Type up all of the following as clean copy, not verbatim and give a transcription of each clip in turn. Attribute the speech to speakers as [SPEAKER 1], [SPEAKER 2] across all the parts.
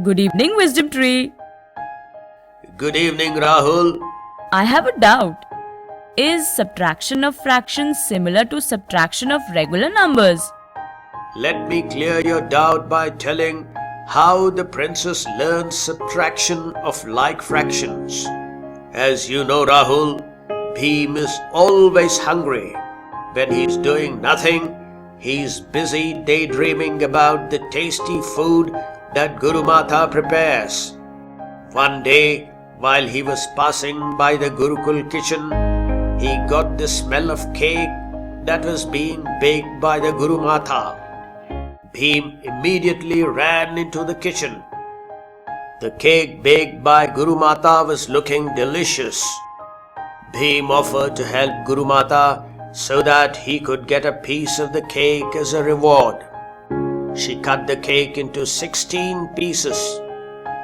[SPEAKER 1] Good evening, Wisdom Tree.
[SPEAKER 2] Good evening, Rahul.
[SPEAKER 1] I have a doubt. Is subtraction of fractions similar to subtraction of regular numbers?
[SPEAKER 2] Let me clear your doubt by telling how the princess learned subtraction of like fractions. As you know, Rahul, Bhim is always hungry. When he's doing nothing, he's busy daydreaming about the tasty food that Guru Mata prepares. One day, while he was passing by the Gurukul kitchen, he got the smell of cake that was being baked by the Guru Mata. Bhim immediately ran into the kitchen. The cake baked by Guru Mata was looking delicious. Bhim offered to help Guru Mata so that he could get a piece of the cake as a reward. She cut the cake into 16 pieces.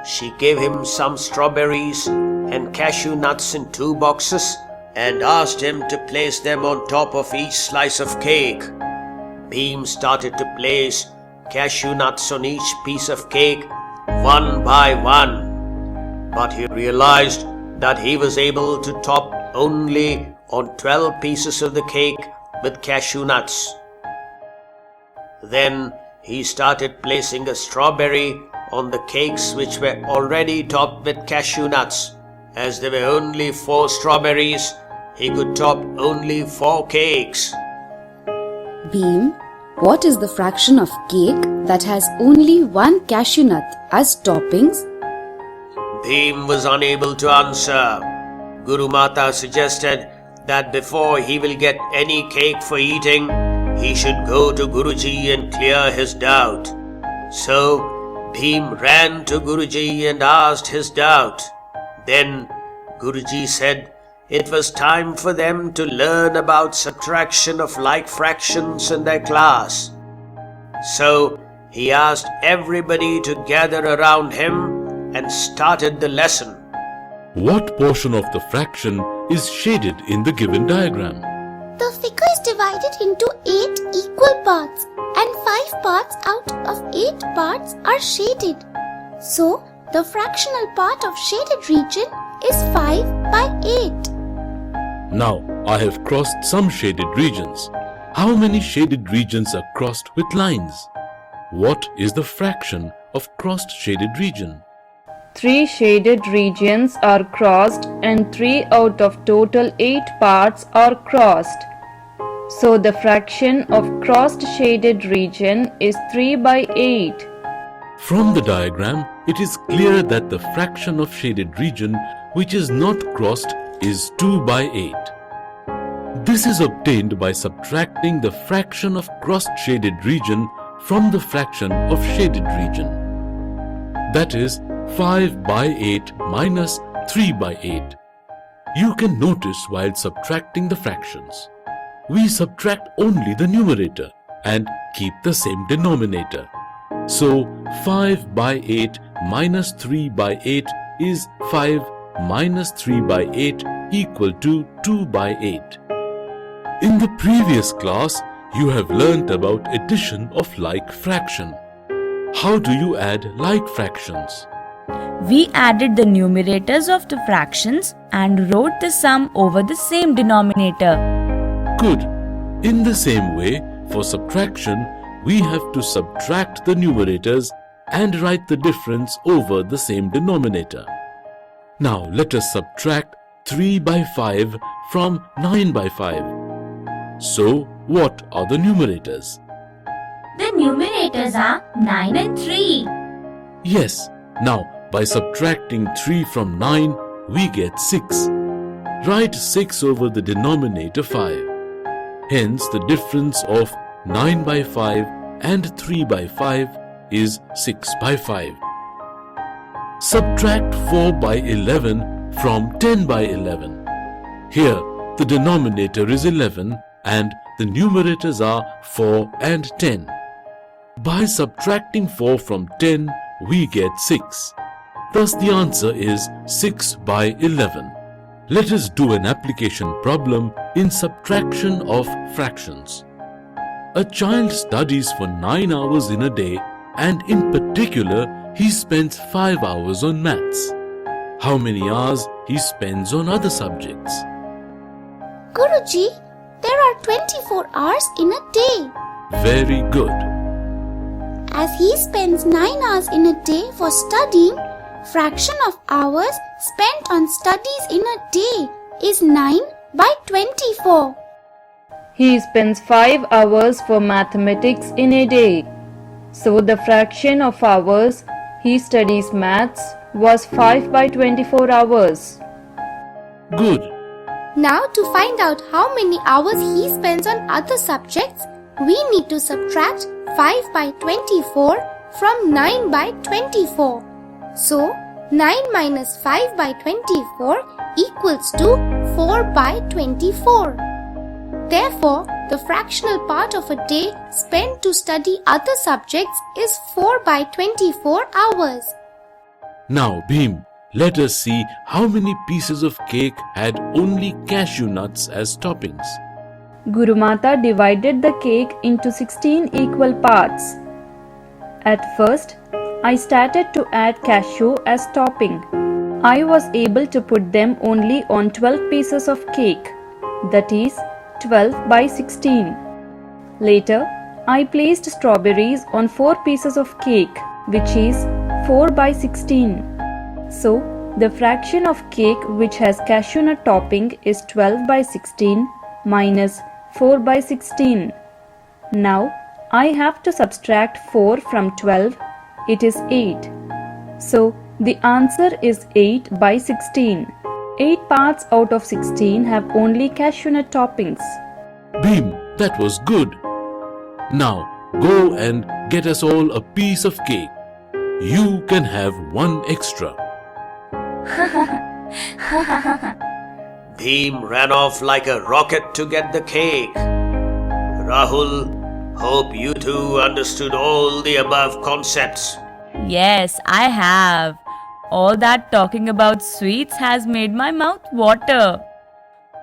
[SPEAKER 2] She gave him some strawberries and cashew nuts in 2 boxes and asked him to place them on top of each slice of cake. Bhim started to place cashew nuts on each piece of cake one by one. But he realized that he was able to top only on 12 pieces of the cake with cashew nuts. Then he started placing a strawberry on the cakes which were already topped with cashew nuts. As there were only 4 strawberries, he could top only 4 cakes.
[SPEAKER 3] Bhim, what is the fraction of cake that has only 1 cashew nut as toppings?
[SPEAKER 2] Bhim was unable to answer. Guru Mata suggested that before he will get any cake for eating, he should go to Guruji and clear his doubt. So Bhim ran to Guruji and asked his doubt. Then Guruji said it was time for them to learn about subtraction of like fractions in their class. So he asked everybody to gather around him and started the lesson.
[SPEAKER 4] What portion of the fraction is shaded in the given diagram?
[SPEAKER 5] The figure is divided into 8 equal parts and 5 parts out of 8 parts are shaded. So, the fractional part of shaded region is 5 by 8.
[SPEAKER 4] Now, I have crossed some shaded regions. How many shaded regions are crossed with lines? What is the fraction of crossed shaded region?
[SPEAKER 6] 3 shaded regions are crossed and 3 out of total 8 parts are crossed. So the fraction of crossed shaded region is 3 by 8.
[SPEAKER 4] From the diagram, it is clear that the fraction of shaded region which is not crossed is 2 by 8. This is obtained by subtracting the fraction of crossed shaded region from the fraction of shaded region. That is 5 by 8 minus 3 by 8. You can notice while subtracting the fractions, we subtract only the numerator and keep the same denominator. So 5 by 8 minus 3 by 8 is 5 minus 3 by 8 equal to 2 by 8. In the previous class, you have learnt about addition of like fraction. How do you add like fractions?
[SPEAKER 1] We added the numerators of the fractions and wrote the sum over the same denominator.
[SPEAKER 4] Good. In the same way, for subtraction, we have to subtract the numerators and write the difference over the same denominator. Now let us subtract 3 by 5 from 9 by 5. So, what are the numerators?
[SPEAKER 5] The numerators are 9 and 3.
[SPEAKER 4] Yes. Now, by subtracting 3 from 9, we get 6. Write 6 over the denominator 5. Hence, the difference of 9 by 5 and 3 by 5 is 6 by 5. Subtract 4 by 11 from 10 by 11. Here, the denominator is 11 and the numerators are 4 and 10. By subtracting 4 from 10, we get 6. Thus the answer is 6 by 11. Let us do an application problem in subtraction of fractions. A child studies for 9 hours in a day and in particular he spends 5 hours on maths. How many hours he spends on other subjects?
[SPEAKER 5] Guruji, there are 24 hours in a day.
[SPEAKER 4] Very good.
[SPEAKER 5] As he spends 9 hours in a day for studying, fraction of hours spent on studies in a day is 9 by 24.
[SPEAKER 6] He spends 5 hours for mathematics in a day. So the fraction of hours he studies maths was 5 by 24 hours.
[SPEAKER 4] Good.
[SPEAKER 5] Now to find out how many hours he spends on other subjects, we need to subtract 5 by 24 from 9 by 24. So 9 minus 5 by 24 equals to 4 by 24. Therefore, the fractional part of a day spent to study other subjects is 4 by 24 hours.
[SPEAKER 4] Now, Bhim, let us see how many pieces of cake had only cashew nuts as toppings.
[SPEAKER 6] Guru Mata divided the cake into 16 equal parts. At first, I started to add cashew as topping. I was able to put them only on 12 pieces of cake, that is 12 by 16. Later, I placed strawberries on 4 pieces of cake, which is 4 by 16. So, the fraction of cake which has cashew nut topping is 12 by 16 minus 4 by 16. Now, I have to subtract 4 from 12. It is 8. So, the answer is 8 by 16. 8 parts out of 16 have only cashew nut toppings.
[SPEAKER 4] Bhim, that was good. Now, go and get us all a piece of cake. You can have one extra.
[SPEAKER 2] Bhim ran off like a rocket to get the cake. Rahul, hope you too understood all the above concepts.
[SPEAKER 1] Yes, I have. All that talking about sweets has made my mouth water.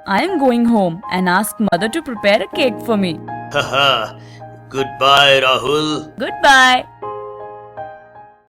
[SPEAKER 1] I am going home and ask mother to prepare a cake for me.
[SPEAKER 2] Haha. Goodbye, Rahul.
[SPEAKER 1] Goodbye.